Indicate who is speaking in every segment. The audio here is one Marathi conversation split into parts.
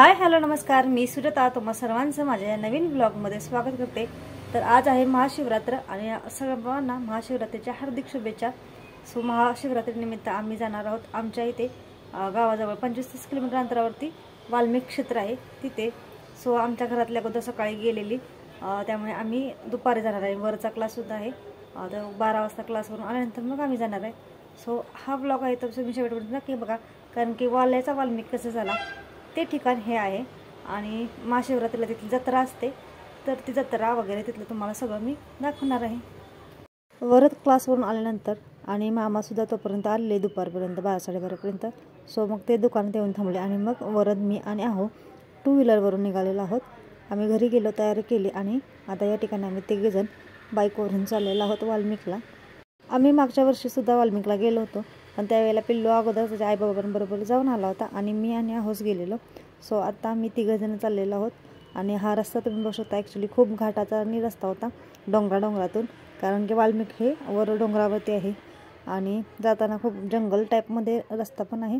Speaker 1: हाय हॅलो नमस्कार, मी सुजाता तुम्हा सर्वांचं माझ्या या नवीन ब्लॉगमध्ये स्वागत करते। तर आज आहे महाशिवरात्र आणि सर्वांना महाशिवरात्रीच्या हार्दिक शुभेच्छा। सो महाशिवरात्रीनिमित्त आम्ही जाणार आहोत आमच्या इथे गावाजवळ 25-30 किलोमीटर अंतरावरती वाल्मिक क्षेत्र आहे तिथे। सो आमच्या घरातल्या अगोदर सकाळी गेलेली, त्यामुळे आम्ही दुपारी जाणार आहे। वरचा क्लास सुद्धा आहे, तर 12 वाजता क्लासवरून आल्यानंतर मग आम्ही जाणार आहे। सो हा ब्लॉग आहे तर तुम्ही शेवटपर्यंत नक्की बघा, कारण की वाल्याचा वाल्मिक कसं झाला ते ठिकाण हे आहे आणि महाशिवरात्रीला तिथली जत्रा असते, तर ती जत्रा वगैरे तिथलं तुम्हाला सगळं मी दाखवणार आहे। वरत क्लासवरून आल्यानंतर आणि मामासुद्धा तोपर्यंत आले दुपारपर्यंत 12-12:30पर्यंत। सो मग ते दुकानात येऊन थांबले आणि मग वरद मी आणि आहो 2 व्हीलरवरून निघालेलो आहोत। आम्ही घरी गेलो, तयारी केली आणि आता या ठिकाणी आम्ही 3 जण बाईकवरून चाललेलो आहोत वाल्मिकला। आम्ही मागच्या वर्षीसुद्धा वाल्मिकला गेलो होतो, पण त्यावेळेला पिल्लू अगोदर त्याच्या आईबाबांबरोबर जाऊन आला होता आणि मी आणि आहोस गेलेलो। सो आता आम्ही 3 जण चाललेलो आहोत आणि हा रस्ता तुम्ही बघू शकता, ॲक्च्युली खूप घाटाचा रस्ता होता डोंगरातून, कारण की वाल्मिक हे वर डोंगरावरती आहे आणि जाताना खूप जंगल टाईपमध्ये रस्ता पण आहे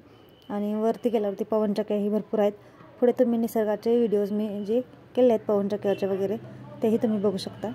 Speaker 1: आणि वरती गेल्यावरती पवनचक्क्याही भरपूर आहेत। पुढे तुम्ही निसर्गाचे व्हिडिओज मी जे केले आहेत पवनचक्क्याचे वगैरे तेही तुम्ही बघू शकता।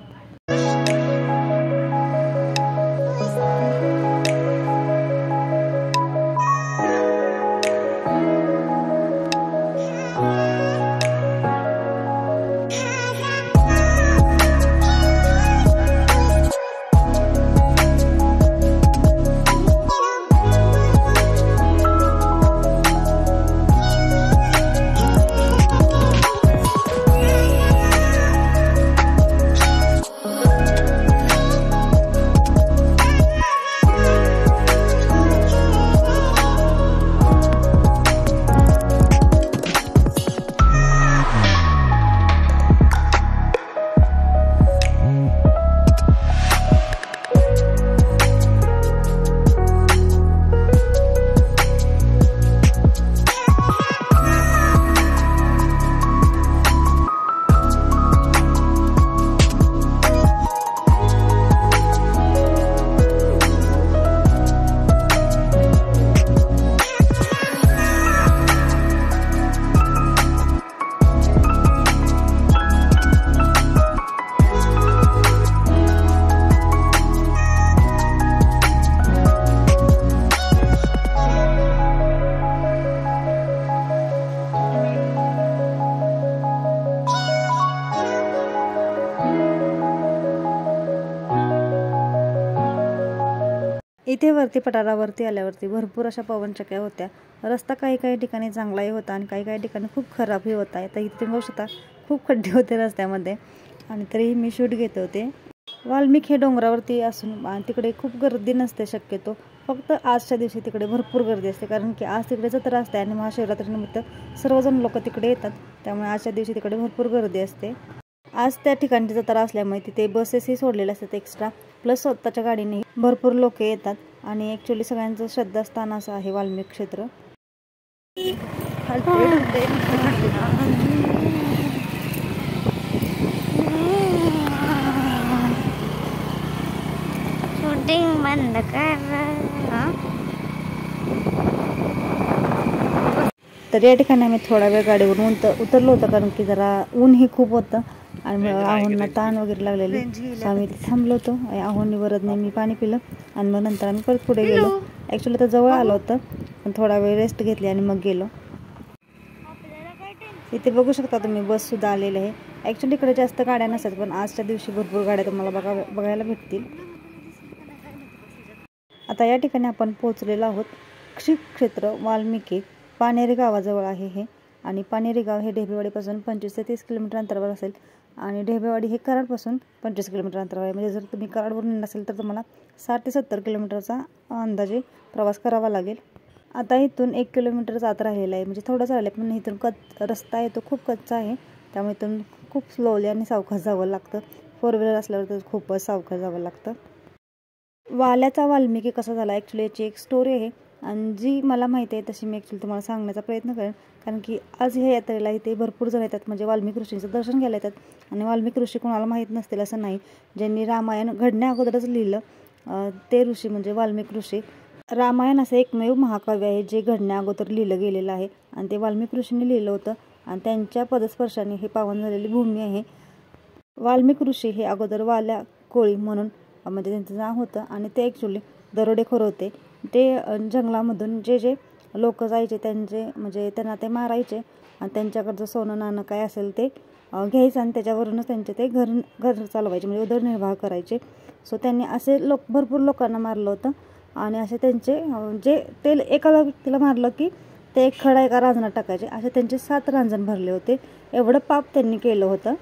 Speaker 1: इथे वरती पठारावरती आल्यावरती भरपूर अशा पवनचक्क्या होत्या। रस्ता काही ठिकाणी चांगलाही होता आणि काही ठिकाणी खूप खराबही होता। आता इथे बघू शकता खूप खड्डे होते रस्त्यामध्ये आणि तरीही मी शूट घेत होते। वाल्मिक हे डोंगरावरती असून तिकडे खूप गर्दी नसते शक्यतो, फक्त आजच्या दिवशी तिकडे भरपूर गर्दी असते, कारण की आज तिकडे जत्रा असते आणि महाशिवरात्रीनिमित्त सर्वजण लोक तिकडे येतात, त्यामुळे आजच्या दिवशी तिकडे भरपूर गर्दी असते। आज त्या ठिकाणची जत्रा असल्यामुळे तिथे बसेसही सोडलेले असतात एक्स्ट्रा, प्लस स्वतःच्या गाडीने भरपूर लोक येतात आणि ॲक्च्युली सगळ्यांचं श्रद्धास्थान असं आहे वाल्मिक क्षेत्र।
Speaker 2: शूटिंग बंद कर।
Speaker 1: तर या ठिकाणी आम्ही थोडा वेळ गाडीवरून उतरलो होतं, कारण की जरा ऊनही खूप होतं आणि आहोंना ताण वगैरे लागलेली, आम्ही थांबलो होतो। आहोंनी वरदने मी पाणी पिलं आणि मग नंतर आम्ही परत पुढे गेलो। ॲक्च्युली तर जवळ आलो होतं, पण थोडा वेळ रेस्ट घेतली आणि मग गेलो। इथे बघू शकता तुम्ही बससुद्धा आलेले आहे। ॲक्च्युली इकडे जास्त गाड्या नसतात, पण आजच्या दिवशी भरपूर गाड्या तुम्हाला बघायला भेटतील। आता या ठिकाणी आपण पोहोचलेलो आहोत। श्री क्षेत्र वाल्मिकी पानेरी गावाजवळ आहे हे, आणि पानेरी गाव हे ढेबेवाडीपासून 25 ते 30 किलोमीटर अंतरावर असेल आणि ढेबेवाडी हे कराडपासून 25 किलोमीटर अंतरावर आहे। म्हणजे जर तुम्ही कराडवरून नसेल तर तुम्हाला 60 ते 70 किलोमीटरचा अंदाजे प्रवास करावा लागेल। आता इथून 1 किलोमीटरच आत राहिलेला आहे, म्हणजे थोडंच राहिलं आहे, पण इथून रस्ता आहे तो खूप कच्चा आहे, त्यामुळे इथून खूप स्लोली आणि सावकाश जावं लागतं। 4 व्हीलर असल्यावर तर खूपच सावकाश जावं लागतं। वाल्याचा वाल्मिकी कसा झाला ॲक्च्युली याची एक स्टोरी आहे आणि जी मला माहिती आहे तशी मी ॲक्च्युली तुम्हाला सांगण्याचा प्रयत्न करेन, कारण की आज ह्या यात्रेला इथे भरपूर जण येतात, म्हणजे वाल्मिक ऋषींचं दर्शन घ्यायला येतात। आणि वाल्मिक ऋषी कोणाला माहीत नसतील असं नाही, ज्यांनी रामायण घडण्या अगोदरच लिहिलं ते ऋषी म्हणजे वाल्मिक ऋषी। रामायण असं एकमेव महाकाव्य आहे जे घडण्या अगोदर लिहिलं गेलेलं आहे आणि ते वाल्मिक ऋषींनी लिहिलं होतं। आणि त्यांच्या पदस्पर्शाने ही पावन झालेली भूमी आहे. वाल्मिकी ऋषी हे अगोदर वाल्या कोळी म्हणून म्हणजे त्यांचं नाव होतं आणि ते ॲक्च्युली दरोडेखोर होते. ते जंगलामधून जे लोक जायचे त्यांचे म्हणजे त्यांना ते मारायचे आणि त्यांच्याकडचं सोनं नाणं काय असेल ते घ्यायचं आणि त्याच्यावरूनच त्यांचे ते घर चालवायचे म्हणजे उदरनिर्वाह करायचे. सो त्यांनी असे भरपूर लोकांना मारलं होतं आणि असे त्यांचे जे ते एका व्यक्तीला मारलं की ते एक खडा एका रांजणात टाकायचे, असे त्यांचे 7 रांजण भरले होते. एवढं पाप त्यांनी केलं होतं.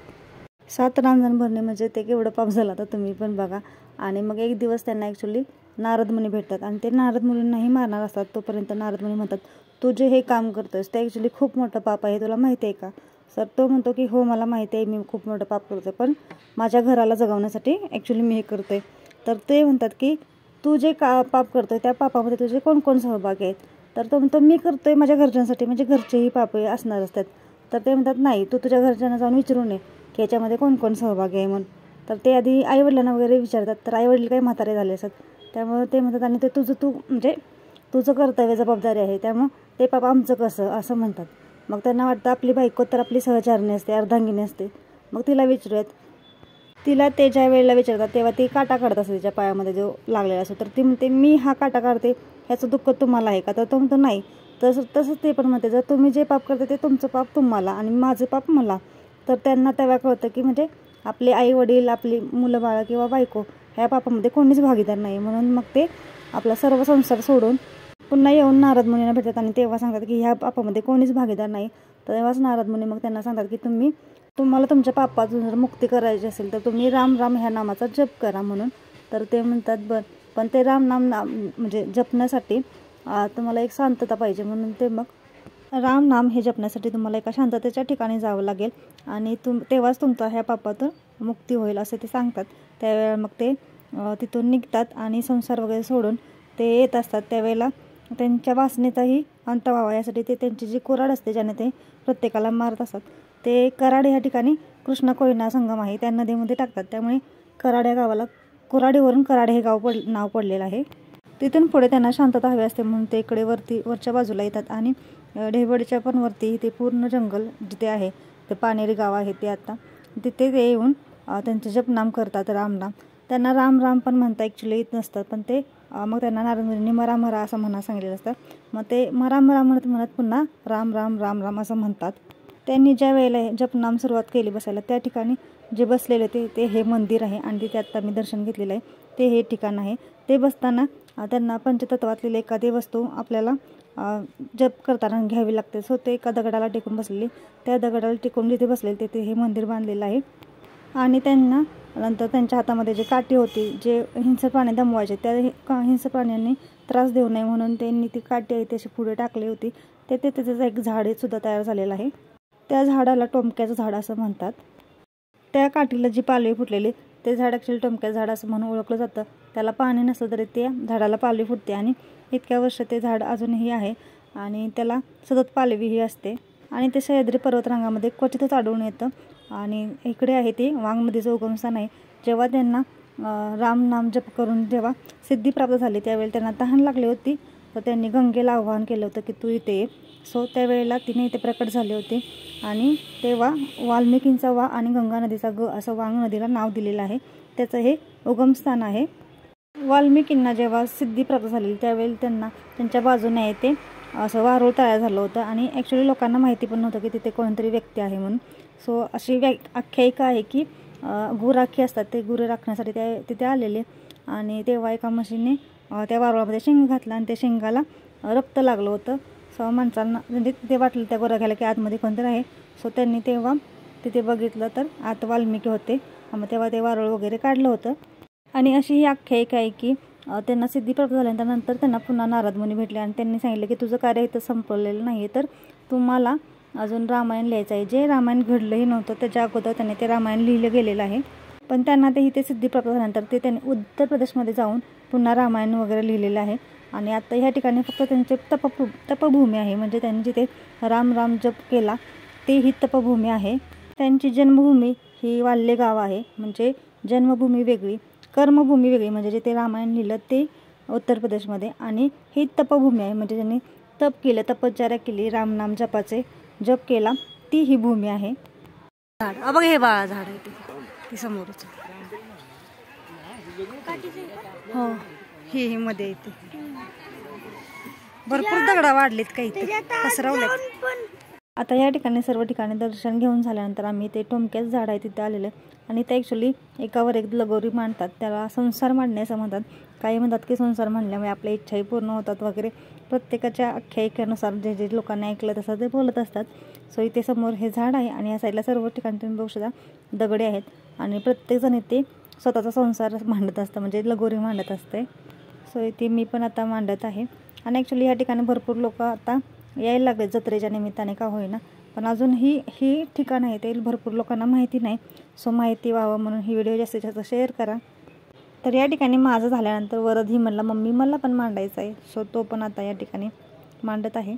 Speaker 1: 7 रांजण भरणे म्हणजे ते केवढं पाप झालं तर तुम्ही पण बघा. आणि मग एक दिवस त्यांना ॲक्च्युली नारद मुनी भेटतात आणि ते नारद मुनींनाही मारणार असतात. तोपर्यंत नारद मुनी म्हणतात, तू जे हे काम करतोयस ते ॲक्च्युली खूप मोठं पाप आहे, तुला माहिती आहे का? सर तो म्हणतो की हो मला माहिती आहे, मी खूप मोठं पाप करतोय, पण माझ्या घराला जगवण्यासाठी ॲक्च्युली मी हे करतोय. तर ते म्हणतात की तू जे पाप करतोय त्या पापामध्ये तुझे कोण सहभागी आहेत? तर तो म्हणतो मी करतोय माझ्या घरच्यांसाठी, म्हणजे घरचेही पाप असणार असतात. तर ते म्हणतात नाही, तू तुझ्या घरच्यांना जाऊन विचारून ये की याच्यामध्ये कोण सहभागी आहे म्हणून. तर ते आधी आईवडिलांना वगैरे विचारतात. तर आईवडील काही म्हातारे झाले असतात, त्यामुळे ते म्हणतात आणि ते तू म्हणजे तुझं कर्तव्य जबाबदारी आहे, त्यामुळं ते पाप आमचं कसं असं म्हणतात. मग त्यांना वाटतं आपली बायको तर आपली सहचारणी असते, अर्धांगिनी असते, मग तिला विचारूयात. तिला ते ज्या वेळेला विचारतात तेव्हा ती काटा काढत असते तिच्या पायामध्ये जो लागलेला असतो. तर ती म्हणते मी हा काटा काढते ह्याचं दुःख तुम्हाला आहे का? तर तो म्हणतो नाही. तसंच ते पण म्हणते जर तुम्ही जे पाप करता ते तुमचं पाप तुम्हाला आणि माझं पाप मला. तर त्यांना तेव्हा कळतं की म्हणजे आपले आई वडील, आपली मुलं बाळं किंवा बायको ह्या पापामध्ये कोणीच भागीदार नाही. म्हणून मग ते आपला सर्व संसार सोडून पुन्हा येऊन नारद मुनींना भेटतात आणि तेव्हा सांगतात की ह्या पापामध्ये कोणीच भागीदार नाही. तर तेव्हाच नारद मुनी मग त्यांना सांगतात की तुम्हाला तुमच्या पापातून जर मुक्ती करायची असेल तर तुम्ही राम राम ह्या नामाचा जप करा म्हणून. तर ते म्हणतात पण ते राम नाम म्हणजे जपण्यासाठी तुम्हाला एक शांतता पाहिजे, म्हणून ते मग राम नाम हे जपण्यासाठी तुम्हाला एका शांततेच्या ठिकाणी जावं लागेल आणि तेव्हाच तुमचा ह्या पापातून मुक्ती होईल असे ते सांगतात. त्यावेळेला मग ते तिथून निघतात आणि संसार वगैरे सोडून ते येत असतात. त्यावेळेला त्यांच्या वासनेचाही अंत व्हावा यासाठी ते त्यांची जी कुऱ्हाड असते ज्याने ते प्रत्येकाला मारत असतात ते कराड ह्या ठिकाणी कृष्ण कोयना संगम आहे त्या नदीमध्ये टाकतात. त्यामुळे कराड या गावाला कुऱ्हाडीवरून कराड हे गाव नाव पडलेलं आहे. तिथून पुढे त्यांना शांतता हवी असते म्हणून ते इकडे वरच्या बाजूला येतात आणि ढेबडच्या पण वरती ते पूर्ण जंगल जिथे आहे ते पानेरी गाव आहे ते आता तिथे ते येऊन त्यांचे जपनाम करतात रामनाम. त्यांना राम राम पण म्हणता ॲक्च्युली येत नसतात, पण ते मग त्यांना नारद मुनींनी मरा असं म्हणा सांगितलेलं असतं. मग ते मरा म्हणत पुन्हा राम राम राम राम असं म्हणतात. त्यांनी ज्या वेळेला जपनाम सुरुवात केली बसायला त्या ठिकाणी जे बसलेले ते हे मंदिर आहे आणि तिथे आत्ता मी दर्शन घेतलेलं आहे ते हे ठिकाण आहे. ते बसताना त्यांना पंचतत्वातली एखादी वस्तू आपल्याला जप करताना घ्यावी लागते. सो ते एका दगडाला टेकून बसलेली, त्या दगडाला टेकून जिथे बसलेले तिथे हे मंदिर बांधलेलं आहे. आणि त्यांना नंतर त्यांच्या हातामध्ये जे काठी होती जे हिंस्र प्राणी दमवायचे त्या हिंस्र प्राण्यांनी त्रास देऊ नये म्हणून त्यांनी ती काठी आहे त्याची पुढे टाकली होती. त्याचं एक झाड सुद्धा तयार झालेलं आहे. त्या झाडाला टोमक्याचं झाड असं म्हणतात. त्या काठीला जी पालवी फुटलेली ते झाड ॲक्च्युली टोमक्याचं झाड असं म्हणून ओळखलं जातं. त्याला पाणी नसलं तरी त्या झाडाला पालवी फुटते आणि इतक्या वर्ष ते झाड अजूनही आहे आणि त्याला सतत पालवीही असते आणि ते सह्याद्री पर्वतरांगामध्ये क्वचितच आढळून येतं. आणि इकडे आहे ते वांगमधीचं उगमस्थान आहे. जेव्हा त्यांना राम नाम जप करून जेव्हा सिद्धी प्राप्त झाली त्यावेळी त्यांना तहान लागली होती, तर त्यांनी गंगेला आवाहन केलं होतं की तू इथे ये. सो त्यावेळेला तिने इथे प्रकट झाले होते आणि तेव्हा वाल्मिकींचा वा आणि गंगा नदीचा असं वांग नदीला नाव दिलेलं आहे. त्याचं हे उगमस्थान आहे. वाल्मिकींना जेव्हा सिद्धी प्राप्त झालेली त्यावेळी त्यांना त्यांच्या बाजूने ते असं वारुळ तयार झालं होतं आणि ॲक्च्युली लोकांना माहिती पण नव्हतं की तिथे कोणतरी व्यक्ती आहे म्हणून. सो अशी आख्यायिका आहे की गुराखी असतात ते गुरे राखण्यासाठी ते तिथे आलेले आणि तेव्हा एका म्हशीने त्या वारुळामध्ये शेंग घातला आणि त्या शेंगाला रक्त लागलं होतं. सो माणसांना म्हणजे तिथे वाटलं त्या गुराख्याला की आतमध्ये कोणतरी आहे. सो त्यांनी तेव्हा तिथे बघितलं तर आत वाल्मिकी होते. मग तेव्हा ते वारुळ वगैरे काढलं होतं. आणि अशी ही आख्यायिका आहे की त्यांना सिद्धी प्राप्त झाल्यानंतर त्यांना पुन्हा नारद मुनी भेटले आणि त्यांनी सांगितलं की तुझं कार्य इथं संपवलेलं नाही आहे, तर तुम्हाला अजून रामायण लिहायचं आहे. जे रामायण घडलंही नव्हतं त्याच्या अगोदर त्यांनी ते रामायण लिहिलं गेलेलं आहे. पण त्यांना ते इथे सिद्धी प्राप्त झाल्यानंतर ते त्यांनी उत्तर प्रदेशमध्ये जाऊन पुन्हा रामायण वगैरे लिहिलेलं आहे. आणि आता ह्या ठिकाणी फक्त त्यांचे तपभूमी आहे, म्हणजे त्यांनी जिथे राम राम जप केला ते ही तपभूमी आहे. त्यांची जन्मभूमी ही वाल्ले गाव आहे, म्हणजे जन्मभूमी वेगळी कर्मभूमी वेगळी, म्हणजे जिथे रामायण लिहिलं ते उत्तर प्रदेशमध्ये आणि ही तपभूमी आहे, म्हणजे त्यांनी तप केलं तपश्चर्या केली रामनाम जपाचे जप केला वरती ही भूमी आहे. झाड बघ, हे बाळा झाड आहे ती समोरच. हो, ही मध्ये येते. भरपूर दगडा वाढलेत, काही पसरवलेत. आता या ठिकाणी सर्व ठिकाणी दर्शन घेऊन झाल्यानंतर आम्ही ते टोमक्याच झाड आहे तिथे आलेले आणि ते ॲक्च्युली एकावर एक लगोरी मांडतात. त्याला संसार मांडणे असं म्हणतात. काही म्हणतात की संसार मांडल्यामुळे आपल्या इच्छाही पूर्ण होतात वगैरे. प्रत्येकाच्या आख्यायिकेनुसार जे जे लोकांनी ऐकलं तसं ते बोलत असतात. सो इथे समोर हे झाड आहे आणि या साईडला सर्व ठिकाणी तुम्ही बघू शकता दगडे आहेत आणि प्रत्येकजण इथे स्वतःचा संसार मांडत असतं, म्हणजे लगोरी मांडत असते. सो इथे मी पण आता मांडत आहे. आणि ॲक्च्युली या ठिकाणी भरपूर लोक आता यायला लागले जत्रेच्या निमित्ताने का होईना, पण अजून ही ठिकाण आहे ते भरपूर लोकांना माहिती नाही. सो माहिती व्हावं म्हणून ही व्हिडिओ जास्तीत जास्त शेअर करा. तर या ठिकाणी माझं झाल्यानंतर वरद ही म्हणला मम्मी मला पण मांडायचं आहे. सो तो पण आता या ठिकाणी मांडत आहे.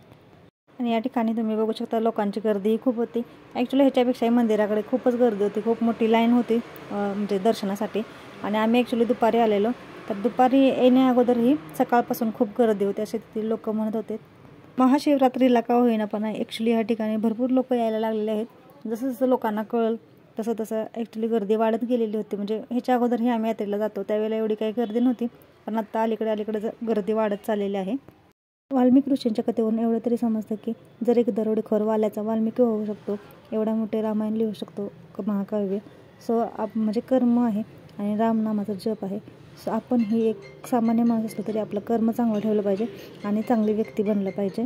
Speaker 1: आणि या ठिकाणी तुम्ही बघू शकता लोकांची गर्दी खूप होती. ॲक्च्युली ह्याच्यापेक्षाही मंदिराकडे खूपच गर्दी होती, खूप मोठी लाईन होती म्हणजे दर्शनासाठी. आणि आम्ही ॲक्च्युली दुपारी आलेलो, तर दुपारी येण्या अगोदरही सकाळपासून खूप गर्दी होती असे तिथे लोक म्हणत होते. महाशिवरात्रीला का होईना पण ॲक्च्युली या ठिकाणी भरपूर लोक यायला लागलेले आहेत. जसं जसं लोकांना कळलं तसं तसं ॲक्च्युली गर्दी वाढत गेलेली होती. म्हणजे ह्याच्या अगोदरही आम्ही यात्रेला जातो त्यावेळेला एवढी काही गर्दी नव्हती, पण आत्ता अलीकडे गर्दी वाढत चाललेली आहे. वाल्मिकी ऋषींच्या कथेवरून एवढं तरी समजतं की जर एक दरोडेखोर वाल्याचा वाल्मिकी होऊ शकतो, एवढा मोठे रामायण लिहू शकतो महाकाव्य. सो म्हणजे कर्म आहे आणि रामनामाचा जप आहे. सो आपण ही एक सामान्य माणूस असलो तरी आपलं कर्म चांगलं ठेवलं पाहिजे आणि चांगली व्यक्ती बनलं पाहिजे.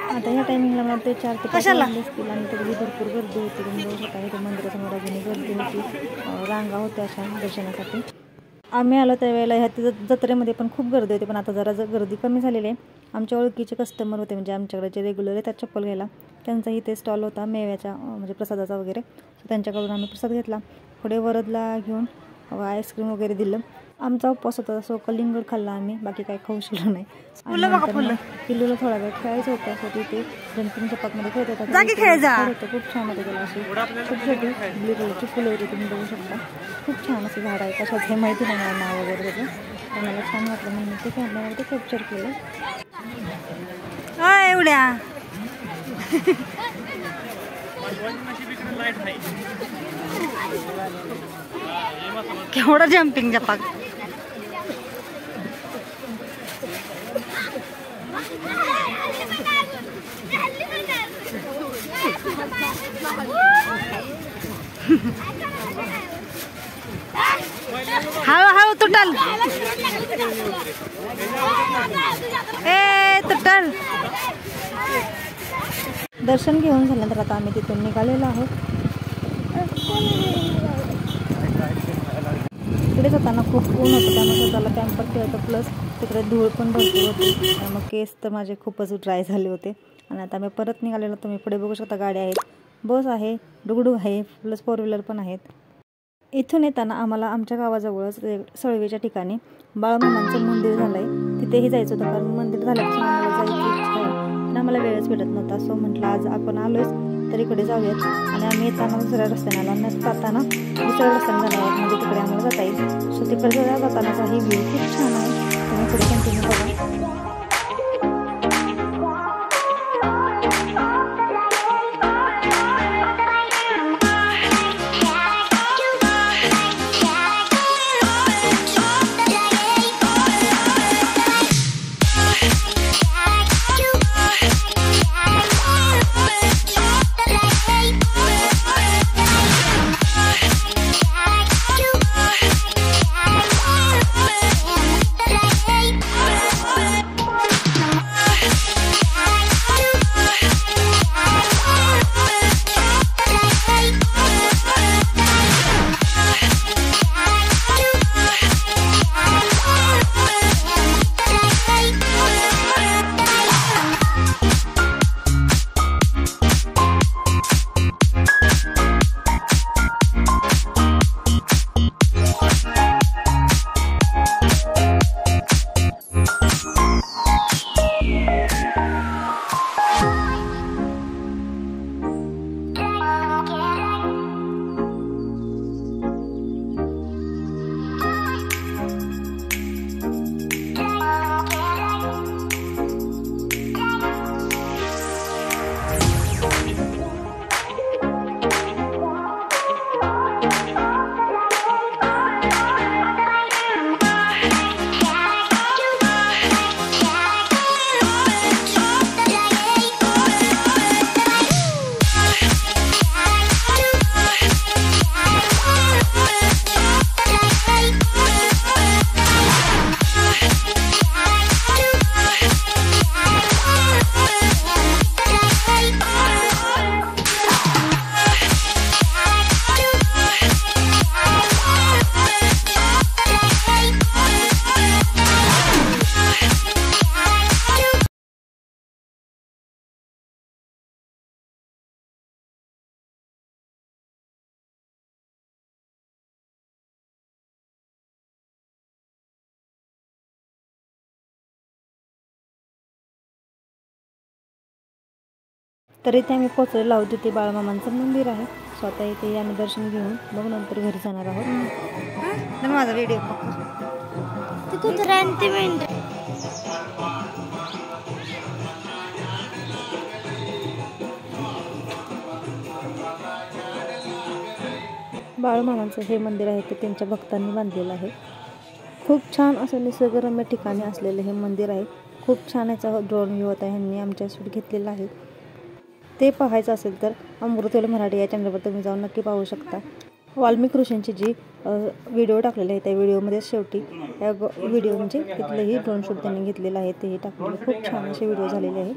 Speaker 1: आता या टायमिंगला मला ते 4 ते 5 वाजले असतील आणि तरी भरपूर गर्दी होती. तुम्ही बघू शकता इथे मंदिरासमोर अजूनही गर्दी होती, रांगा होत्या अशा दर्शनासाठी. आम्ही आलो त्यावेळेला ह्या जत्रेमध्ये पण खूप गर्दी होती, पण आता जरा गर्दी कमी झालेली आहे. आमच्या ओळखीचे कस्टमर होते, म्हणजे आमच्याकडे जे रेग्युलर येतात चप्पल घ्यायला, त्यांचा इथे स्टॉल होता मेव्याचा म्हणजे प्रसादाचा वगैरे. सो त्यांच्याकडून आम्ही प्रसाद घेतला. पुढे वरदला घेऊन आईस्क्रीम वगैरे दिलं. आमचा उपवास होता सो कलिंगड खाल्ला आम्ही, बाकी काही खाऊ शकलो नाही. पिल्लूला थोडा वेळ खेळायचं होतं. सो तिथे जंपिंगच्या पाकमध्ये खेळत होता, खूप छान होतं. त्याला अशी छोटी छोटी ब्लू कलरची फुलं होती, तुम्ही बघू शकता. खूप छान असं झाड आहे, कशात हे माहिती नाही मला नाव वगैरे त्याचं, पण मला छान वाटलं म्हणून ते खेळण्यावरती कॅप्चर केलं. एवढ्या केवढा जम्पिंग जपाक. हळू तुटल, तुटल. दर्शन घेऊन झाल्यानंतर आता आम्ही तिथून निघालेलो आहोत. तिकडे जाताना खूप ऊन होतं त्यामुळे स्वतःला कॅम्परती होतं, प्लस तिकडे धूळ पण भरपूर होती. त्यामुळे केस तर माझे खूपच ड्राय झाले होते. आणि आता मी परत निघालेलो. तुम्ही पुढे बघू शकता गाड्या आहेत, बस आहे, डुगडुग आहे, प्लस 4 व्हीलर पण आहेत. इथून येताना आम्हाला आमच्या गावाजवळच सळवेच्या ठिकाणी बाळमामांचं मंदिर झालं आहे, तिथेही जायचं होतं. कारण मंदिर झाल्यापासून आम्हाला जायची इच्छा आहे पण आम्हाला वेळच भेटत नव्हता. सो म्हटलं आज आपण आलोच तर इकडे जाऊयात. आणि आम्ही येताना दुसऱ्या रस्त्याने आलो आणि जाताना दुसऱ्या रस्त्याने जाणार आहोत, म्हणजे तिकडे आम्हाला जाता येईल. सो तिकडे जातानाचा ही व्ह्यू खूप छान आहे, तुम्ही पुढे कंटिन्यू बघा. तर इथे आम्ही पोहोचलेलो आहोत. तिथे बाळमामांचं मंदिर आहे. स्वतः इथे आम्ही दर्शन घेऊन मग नंतर घरी जाणार आहोत. माझा व्हिडिओ बाळमामांचं हे मंदिर आहे ते त्यांच्या भक्तांनी बांधलेलं आहे. खूप छान असं निसर्गरम्य ठिकाणी असलेलं हे मंदिर आहे. खूप छान याचा ड्रोन व्ह्यू होता, ह्यांनी आमच्या शूट घेतलेला आहे. ते पाहायचं असेल तर अमृतवेल मराठी या चॅनलवर तुम्ही जाऊन नक्की पाहू शकता. वाल्मिक ऋषींची जी व्हिडिओ टाकलेली आहे त्या व्हिडिओमध्ये शेवटी या व्हिडिओ म्हणजे तिथलंही ड्रोन शूट त्यांनी घेतलेलं आहे तेही टाकलेलं. खूप छान असे व्हिडिओ झालेले आहे.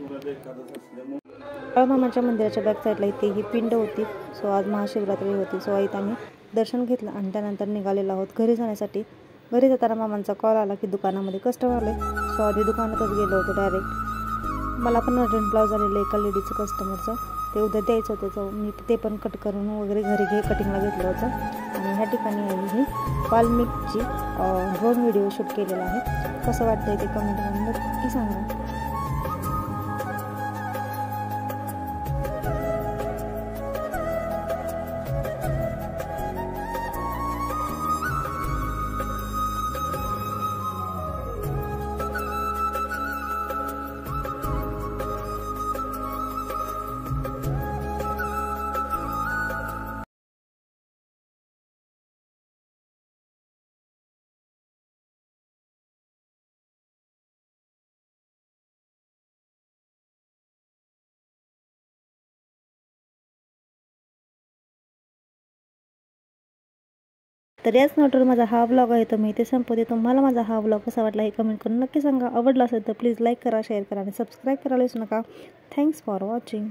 Speaker 1: बाळमामाच्या मंदिराच्या बॅक साईडला इथे ही पिंड होती. सो आज महाशिवरात्री होती. सो इथं आम्ही दर्शन घेतलं आणि त्यानंतर निघालेलो आहोत घरी जाण्यासाठी. घरी जाताना मामांचा कॉल आला की दुकानामध्ये कस्टमर आले. सो आधी दुकानातच गेलो होतो डायरेक्ट. मला पण अर्जंट ब्लाऊज आलेलं एका लेडीचं कस्टमरचं, ते उद्या द्यायचं होतं. तर मी ते पण कट करून वगैरे घरी कटिंगला घेतलं होतं. आणि ह्या ठिकाणी ही वाल्मिकची ड्रोन व्हिडिओ शूट केलेला आहे. कसं वाटतंय ते कमेंटमध्ये नक्की सांगा. तर याच नोटवर माझा हा व्लॉग आहे तो मी इथे संपवते. तुम्हाला माझा हा व्लॉग कसा वाटला हे कमेंट करून नक्की सांगा. आवडला असेल तर प्लीज लाईक करा, शेअर करा आणि सबस्क्राईब करायला विसरू नका. Thanks for watching.